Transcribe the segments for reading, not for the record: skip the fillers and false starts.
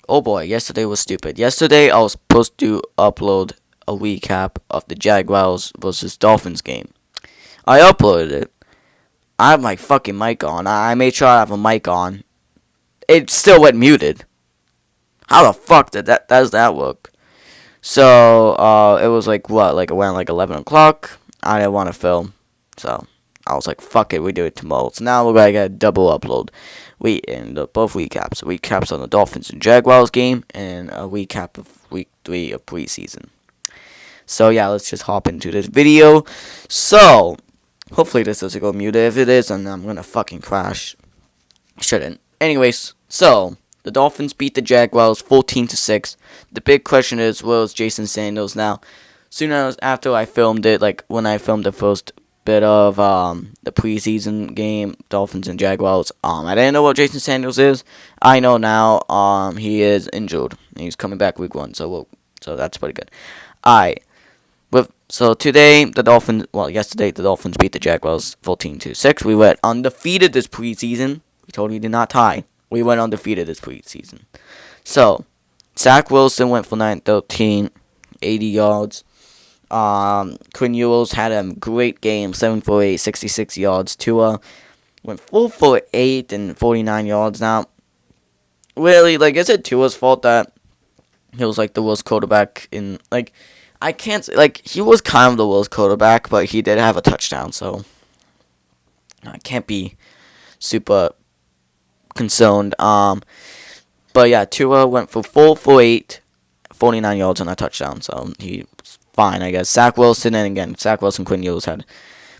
Oh boy, yesterday was stupid. Yesterday I was supposed to upload a recap of the Jaguars versus Dolphins game. I uploaded it. I have my fucking mic on. I made sure I have a mic on. It still went muted. How the fuck does that work? So it was like what, like around like 11 o'clock. I didn't want to film, so I was like, fuck it, we do it tomorrow. So now we're gonna get a double upload. We in both recaps. Recaps on the Dolphins and Jaguars game, and a recap of week 3 of preseason. So yeah, let's just hop into this video. So hopefully this doesn't go muted. If it is, then I'm gonna fucking crash. Shouldn't. Anyways, so the Dolphins beat the Jaguars 14-6. The big question is, where's Jason Sanders now? Soon as after I filmed it, like when I filmed the first bit of the preseason game, Dolphins and Jaguars, I didn't know what Jason Sanders is. I know now. He is injured. He's coming back week 1, so that's pretty good. Alright. So today yesterday the Dolphins beat the Jaguars 14-6. We went undefeated this preseason. We totally did not tie. We went undefeated this preseason. So Zach Wilson went for 913, 80 yards. Quinn Ewers had a great game, 7 for 8, 66 yards. Tua went 4 for 8 and 49 yards. Now, really, like, is it Tua's fault that he was like the worst quarterback in, like, I can't say, like, he was kind of the worst quarterback, but he did have a touchdown, so I can't be super concerned. But yeah, Tua went for 4 for 8, 49 yards on a touchdown, so he fine, I guess. Zach Wilson, and again, Zach Wilson, Quinn Ewers had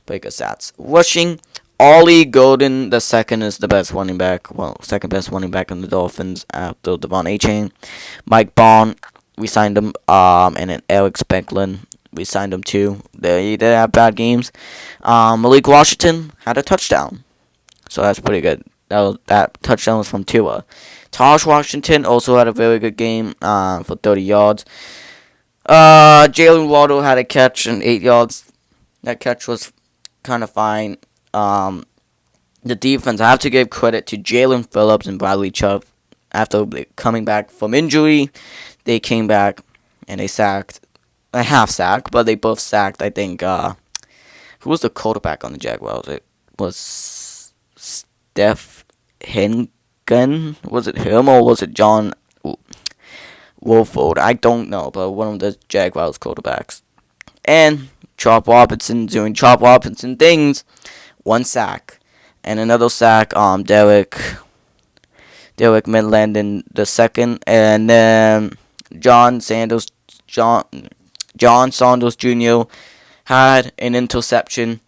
pretty good stats. Rushing, Ollie Golden the second is the best running back. Well, second best running back on the Dolphins after Devon A-Chain. Mike Bond, we signed him. And then Eric Specklin, we signed him too. They did have bad games. Malik Washington had a touchdown, so that's pretty good. That touchdown was from Tua. Taj Washington also had a very good game for 30 yards. Jalen Waddle had a catch and 8 yards. That catch was kind of fine. The defense, I have to give credit to Jalen Phillips and Bradley Chubb. After coming back from injury, they came back and they sacked a half sack, but they both sacked, I think, who was the quarterback on the Jaguars? It was Steph Hengen? Was it him or was it John Wolford? I don't know, but one of the Jaguars quarterbacks. And Chop Robinson doing Chop Robinson things. 1 sack. And another sack, Derek Midland in the second. And then John Saunders Jr. had an interception,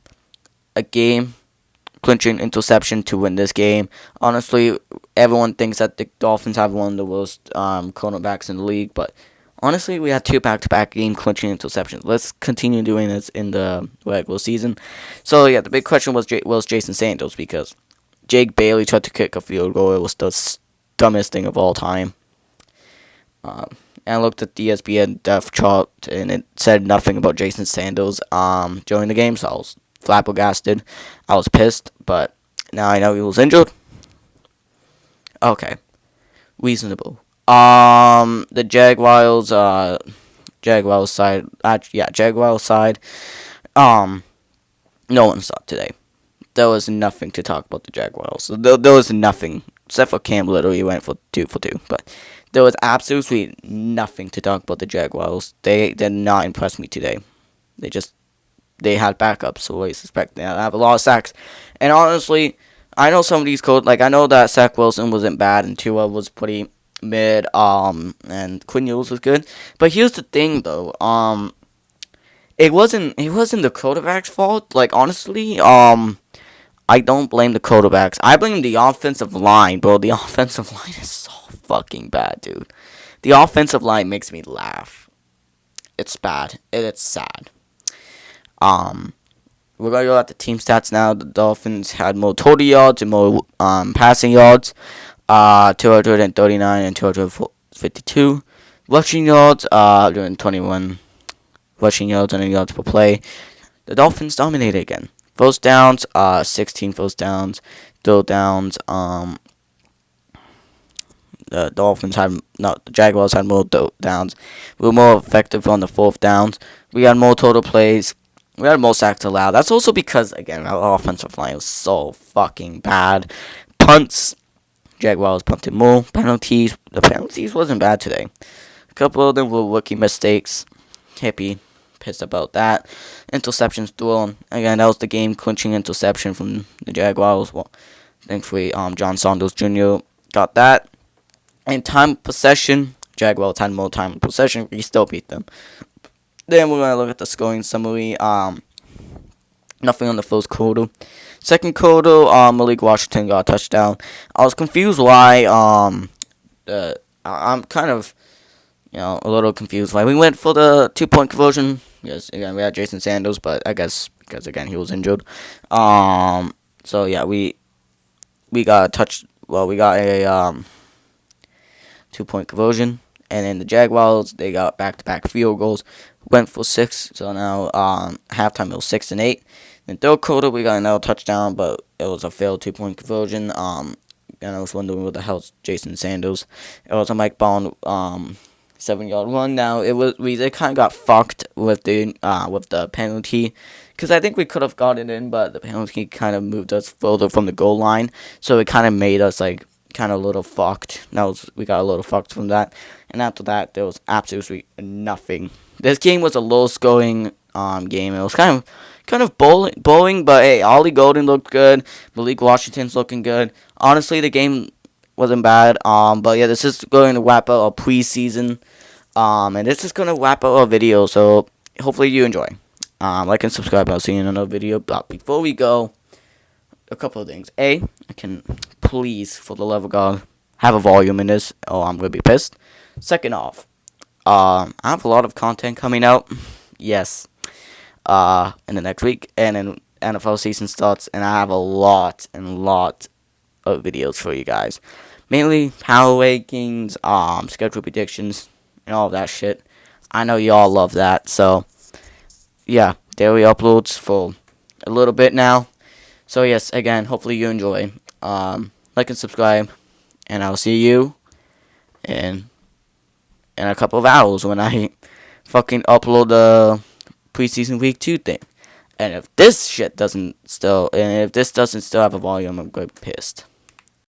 a game-clinching interception to win this game. Honestly, everyone thinks that the Dolphins have one of the worst cornerbacks in the league, but honestly, we had 2 back-to-back game-clinching interceptions. Let's continue doing this in the regular season. So, yeah, the big question was Jason Sanders, because Jake Bailey tried to kick a field goal. It was the dumbest thing of all time. And I looked at the ESPN depth chart, and it said nothing about Jason Sanders during the game, so I was flabbergasted. I was pissed, but now I know he was injured. Okay. Reasonable. The Jaguars side, Jaguars side, no one saw today. There was nothing to talk about the Jaguars. There was nothing, except for Cam literally went for 2 for 2, but there was absolutely nothing to talk about the Jaguars. They did not impress me today. They had backups, so I suspect they have a lot of sacks. And honestly, I know some of these codes, like I know that Zach Wilson wasn't bad and Tua was pretty mid, and Quinn Ewers was good. But here's the thing, though, it wasn't the quarterback's fault. Like, honestly, I don't blame the quarterbacks. I blame the offensive line, bro. The offensive line is so fucking bad, dude. The offensive line makes me laugh. It's bad. It's sad. We're gonna go at the team stats now. The Dolphins had more total yards and more passing yards. 239 and 252 rushing yards. Doing 21 rushing yards and yards per play. The Dolphins dominated again. First downs, 16 first downs. Third downs, the Dolphins had no, the Jaguars had more downs. We were more effective on the fourth downs. We had more total plays. We had more sacks allowed. That's also because, again, our offensive line was so fucking bad. Punts, Jaguars punted more. Penalties, the penalties wasn't bad today. A couple of them were rookie mistakes. Hippie, pissed about that. Interceptions thrown. Again, that was the game-clinching interception from the Jaguars. Well, thankfully, John Saunders Jr. got that. And time possession, Jaguars had more time possession. We still beat them. Then we're going to look at the scoring summary. Nothing on the first quarter. Second quarter, Malik Washington got a touchdown. I was confused why, I'm kind of, a little confused why we went for the 2-point conversion. Yes, again, we had Jason Sanders, but I guess because, again, he was injured. So, yeah, we got we got a, 2-point conversion. And then the Jaguars, they got back-to-back field goals. Went for 6. So now halftime it was 6-8. In third quarter we got another touchdown, but it was a failed 2-point conversion. And I was wondering what the hell's Jason Sanders. It was a Mike Bond 7-yard run. Now they kind of got fucked with the penalty, because I think we could have gotten it in, but the penalty kind of moved us further from the goal line, so it kind of made us kind of a little fucked. We got a little fucked from that. And after that, there was absolutely nothing. This game was a low-scoring game. It was kind of bowling, but hey, Ollie Golden looked good. Malik Washington's looking good. Honestly, the game wasn't bad. But yeah, this is going to wrap up our preseason. And this is going to wrap up our video. So hopefully you enjoy. Like and subscribe. I'll see you in another video. But before we go, a couple of things. I can please, for the love of God, have a volume in this, or I'm gonna be pissed. Second off, I have a lot of content coming out. Yes. In the next week, and then NFL season starts, and I have a lot of videos for you guys. Mainly power rankings, schedule predictions, and all that shit. I know y'all love that, so yeah, daily uploads for a little bit now. So yes, again, hopefully you enjoy. Like and subscribe, and I'll see you in a couple of hours when I fucking upload the preseason week 2 thing. And if this doesn't still have a volume, I'm going to be pissed.